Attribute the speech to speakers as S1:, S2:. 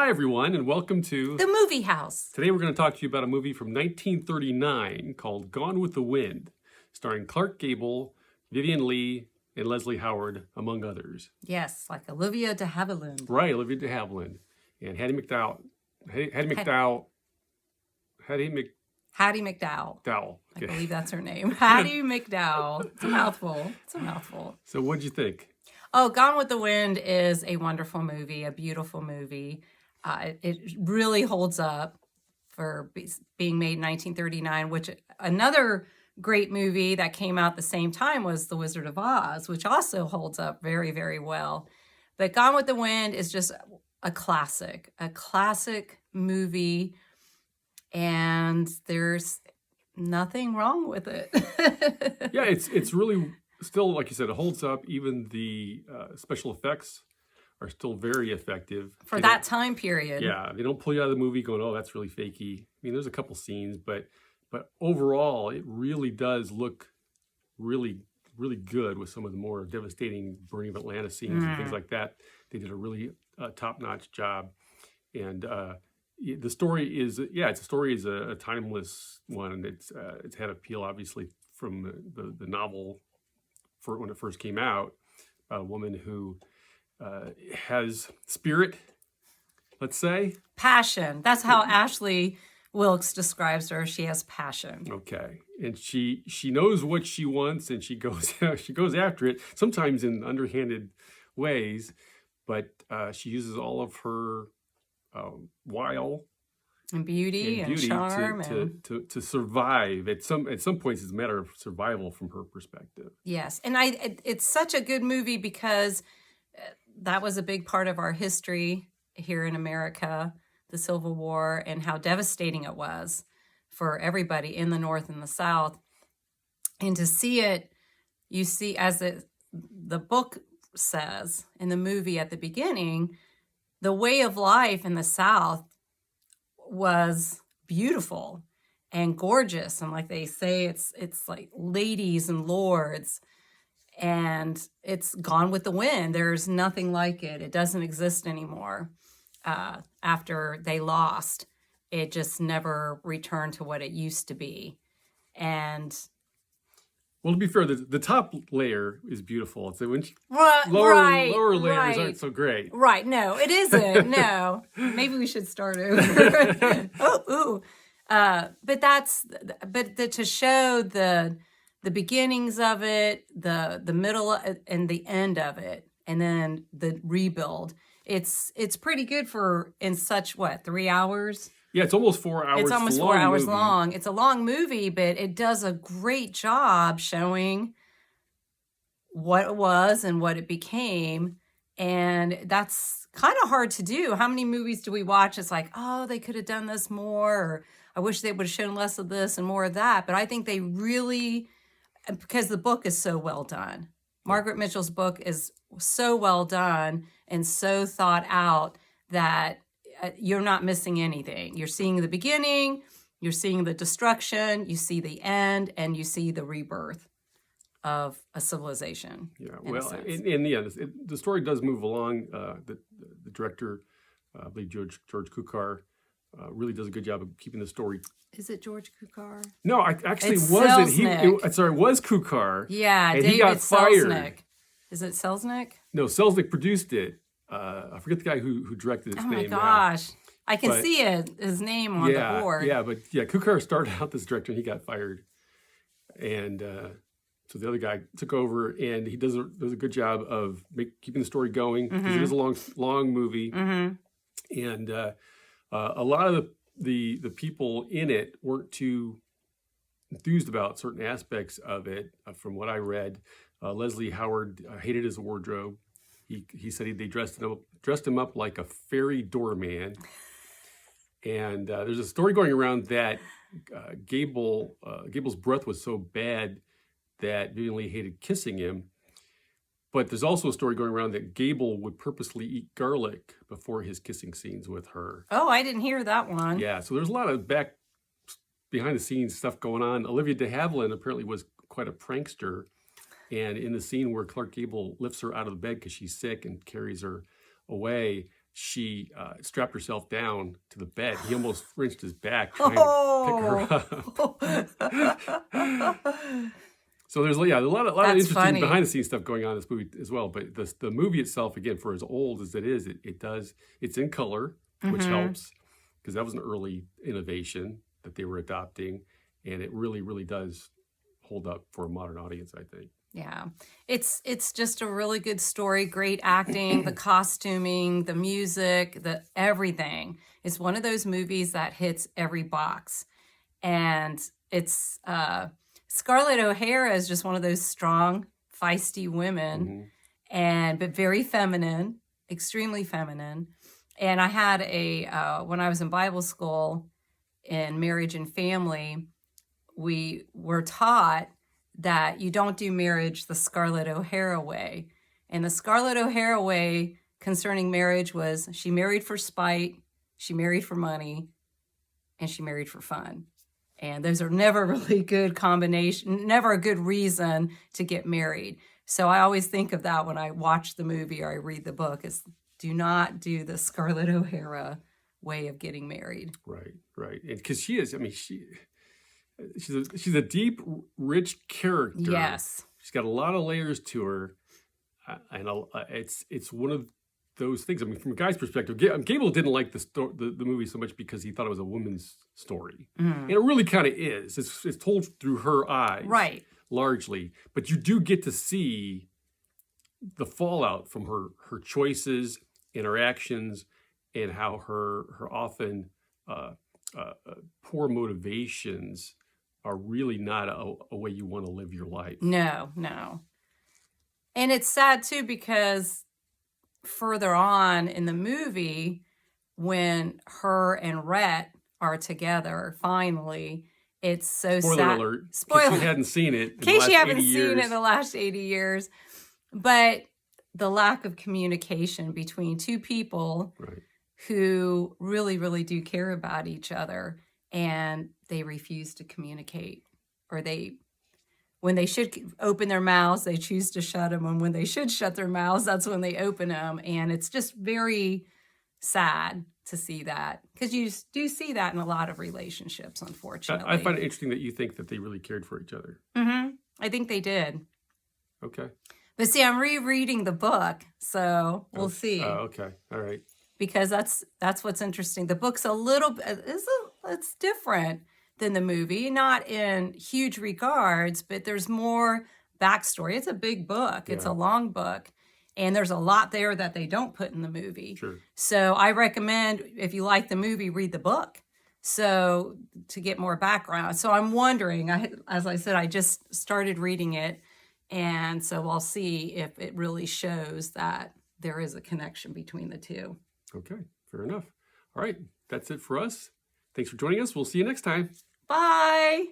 S1: Hi, everyone, and welcome to
S2: The Movie House.
S1: Today we're going to talk to you about a movie from 1939 called Gone with the Wind, starring Clark Gable, Vivian Leigh, and Leslie Howard, among others.
S2: Yes, like Olivia de Havilland.
S1: Right, Olivia de Havilland. And Hattie McDowell.
S2: Hattie McDowell.
S1: Dowell.
S2: I believe that's her name. Hattie McDowell. It's a mouthful.
S1: So what'd you think?
S2: Oh, Gone with the Wind is a wonderful movie, a beautiful movie. It really holds up for being made in 1939, which another great movie that came out the same time was The Wizard of Oz, which also holds up very, very well. But Gone with the Wind is just a classic movie, and there's nothing wrong with it.
S1: Yeah, it's really still, like you said, it holds up. Even the special effects are still very effective.
S2: For that time period.
S1: Yeah, they don't pull you out of the movie going, oh, that's really fakey. I mean, there's a couple scenes, but overall, it really does look really, really good with some of the more devastating burning of Atlanta scenes and things like that. They did a really top-notch job. And the story is, a timeless one. It's had appeal, obviously, from the novel when it first came out. A woman who has spirit, let's say.
S2: Passion. That's how Ashley Wilkes describes her. She has passion.
S1: Okay, and she knows what she wants, and she goes after it. Sometimes in underhanded ways, but she uses all of her wile
S2: and beauty and charm
S1: to survive. At some points, it's a matter of survival from her perspective.
S2: Yes, and it's such a good movie because that was a big part of our history here in America, the Civil War, and how devastating it was for everybody in the North and the South. And to see it, you see, as the book says in the movie at the beginning, the way of life in the South was beautiful and gorgeous. And like they say, it's like ladies and lords. And it's gone with the wind. There's nothing like it. It doesn't exist anymore. After they lost, it just never returned to what it used to be. And
S1: well, to be fair, the top layer is beautiful. It's when
S2: lower
S1: layers aren't so great.
S2: Right? No, it isn't. No, maybe we should start over. But to show the beginnings of it, the middle and the end of it, and then the rebuild. It's pretty good in such 3 hours?
S1: Yeah, it's almost 4 hours.
S2: It's almost 4 hours long. It's a long movie, but it does a great job showing what it was and what it became. And that's kind of hard to do. How many movies do we watch? It's like, oh, they could have done this more, or I wish they would have shown less of this and more of that. But I think they really, because the book is so well done. Margaret Mitchell's book is so well done and so thought out that you're not missing anything. You're seeing the beginning, you're seeing the destruction, you see the end, and you see the rebirth of a civilization.
S1: Yeah, well, in the end, the story does move along. The director, I believe George Cukor, really does a good job of keeping the story.
S2: Is it George Cukor?
S1: No, actually it wasn't. It was Cukor.
S2: Yeah,
S1: and
S2: David
S1: he got
S2: Selznick.
S1: fired.
S2: Is it Selznick?
S1: No, Selznick produced it. I forget the guy who directed its name.
S2: Oh my gosh. I can see his name on the board.
S1: Yeah, but Cukor started out this director and he got fired. And so the other guy took over, and he does a good job of keeping the story going, because it is a long movie. Mm-hmm. And a lot of the people in it weren't too enthused about certain aspects of it. From what I read, Leslie Howard hated his wardrobe. He said they dressed him up like a fairy doorman. And there's a story going around that Gable's breath was so bad that Vivian Leigh hated kissing him. But there's also a story going around that Gable would purposely eat garlic before his kissing scenes with her.
S2: Oh, I didn't hear that one.
S1: Yeah, so there's a lot of behind the scenes stuff going on. Olivia de Havilland apparently was quite a prankster. And in the scene where Clark Gable lifts her out of the bed because she's sick and carries her away, she strapped herself down to the bed. He almost wrenched his back trying to pick her up. So there's a lot of
S2: That's
S1: interesting
S2: funny.
S1: behind the scenes stuff going on in this movie as well. But the movie itself, again, for as old as it is, it's in color, which helps because that was an early innovation that they were adopting, and it really, really does hold up for a modern audience, I think.
S2: Yeah, it's just a really good story, great acting, the costuming, the music, the everything. It's one of those movies that hits every box, and it's Scarlett O'Hara is just one of those strong, feisty women, but very feminine, extremely feminine. And I had when I was in Bible school in marriage and family, we were taught that you don't do marriage the Scarlett O'Hara way. And the Scarlett O'Hara way concerning marriage was she married for spite, she married for money, and she married for fun. And those are never really good combination, never a good reason to get married. So I always think of that when I watch the movie or I read the book is do not do the Scarlett O'Hara way of getting married.
S1: Right. And because she is, she's a deep, rich character.
S2: Yes.
S1: She's got a lot of layers to her, and it's one of those things. From a guy's perspective, Gable didn't like the movie so much because he thought it was a woman's story, and it really kind of is. It's told through her eyes,
S2: Right?
S1: Largely, but you do get to see the fallout from her choices and her actions, and how her often poor motivations are really not a way you want to live your life.
S2: No. And it's sad too because further on in the movie, when her and Rhett are together, finally, it's so
S1: Spoiler
S2: sad.
S1: alert.
S2: Spoiler.
S1: In case you hadn't seen it.
S2: In case you haven't seen it in the last 80 years. But the lack of communication between two people who really, really do care about each other, and they refuse to communicate, or when they should open their mouths, they choose to shut them, and when they should shut their mouths, that's when they open them. And it's just very sad to see that, because you do see that in a lot of relationships, unfortunately.
S1: I find it interesting that you think that they really cared for each other.
S2: I think they did.
S1: Okay.
S2: But see, I'm rereading the book, so we'll see.
S1: Okay. All right.
S2: Because that's what's interesting. The book's a little bit, it's different than the movie, not in huge regards, but there's more backstory. It's a big book. It's a long book. And there's a lot there that they don't put in the movie.
S1: Sure.
S2: So I recommend, if you like the movie, read the book. So to get more background. So I'm wondering, as I said, I just started reading it. And so I'll see if it really shows that there is a connection between the two.
S1: Okay. Fair enough. All right. That's it for us. Thanks for joining us. We'll see you next time.
S2: Bye.